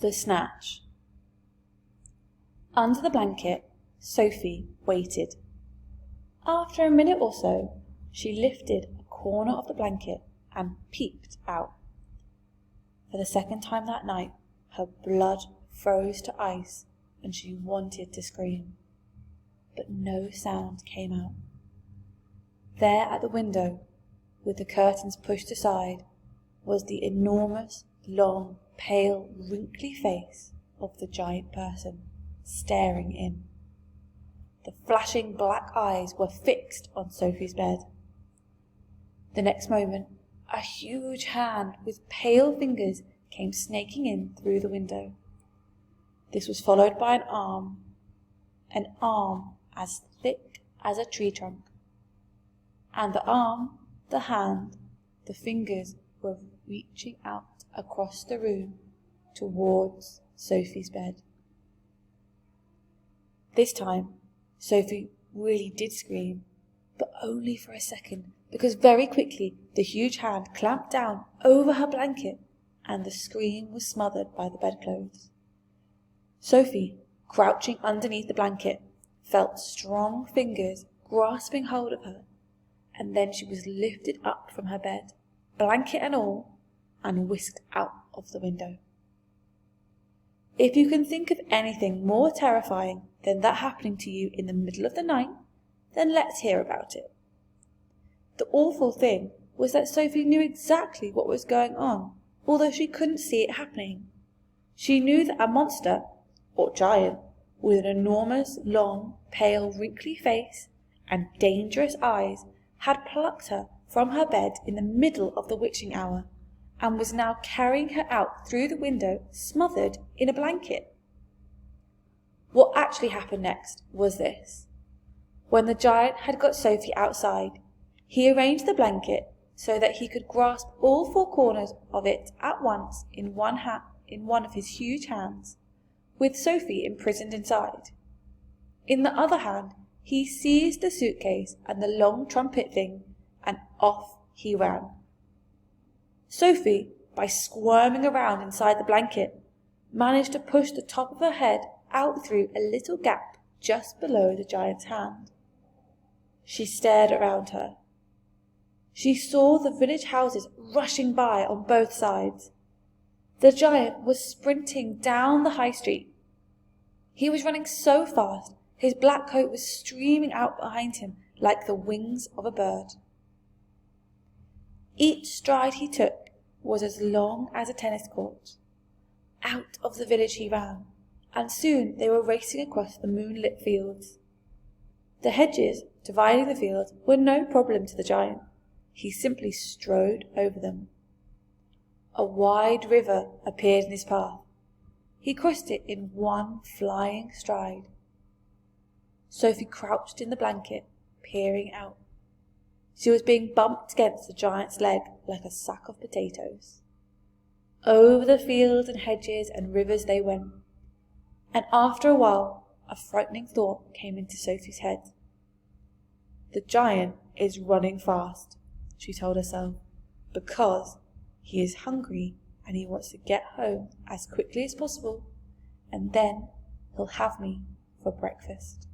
The Snatch. Under the blanket, Sophie waited. After a minute or so, she lifted a corner of the blanket and peeped out. For the second time that night, her blood froze to ice and she wanted to scream. But no sound came out. There at the window, with the curtains pushed aside, was the enormous, long, pale, wrinkly face of the giant person, staring in. The flashing black eyes were fixed on Sophie's bed. The next moment, a huge hand with pale fingers came snaking in through the window. This was followed by an arm as thick as a tree trunk. And the arm, the hand, the fingers were reaching out across the room towards Sophie's bed. This time, Sophie really did scream, but only for a second, because very quickly the huge hand clamped down over her blanket and the scream was smothered by the bedclothes. Sophie, crouching underneath the blanket, felt strong fingers grasping hold of her, and then she was lifted up from her bed, blanket and all, and whisked out of the window. If you can think of anything more terrifying than that happening to you in the middle of the night, then let's hear about it. The awful thing was that Sophie knew exactly what was going on, although she couldn't see it happening. She knew that a monster, or giant, with an enormous, long, pale, wrinkly face and dangerous eyes had plucked her from her bed in the middle of the witching hour and was now carrying her out through the window smothered in a blanket. What actually happened next was this. When the giant had got Sophie outside, he arranged the blanket so that he could grasp all four corners of it at once in one of his huge hands, with Sophie imprisoned inside. In the other hand, he seized the suitcase and the long trumpet thing, and off he ran. Sophie, by squirming around inside the blanket, managed to push the top of her head out through a little gap just below the giant's hand. She stared around her. She saw the village houses rushing by on both sides. The giant was sprinting down the high street. He was running so fast, his black coat was streaming out behind him like the wings of a bird. Each stride he took was as long as a tennis court. Out of the village he ran, and soon they were racing across the moonlit fields. The hedges dividing the fields were no problem to the giant. He simply strode over them. A wide river appeared in his path. He crossed it in one flying stride. Sophie crouched in the blanket, peering out. She was being bumped against the giant's leg like a sack of potatoes. Over the fields and hedges and rivers they went, and after a while a frightening thought came into Sophie's head. The giant is running fast, she told herself, because he is hungry and he wants to get home as quickly as possible, and then he'll have me for breakfast.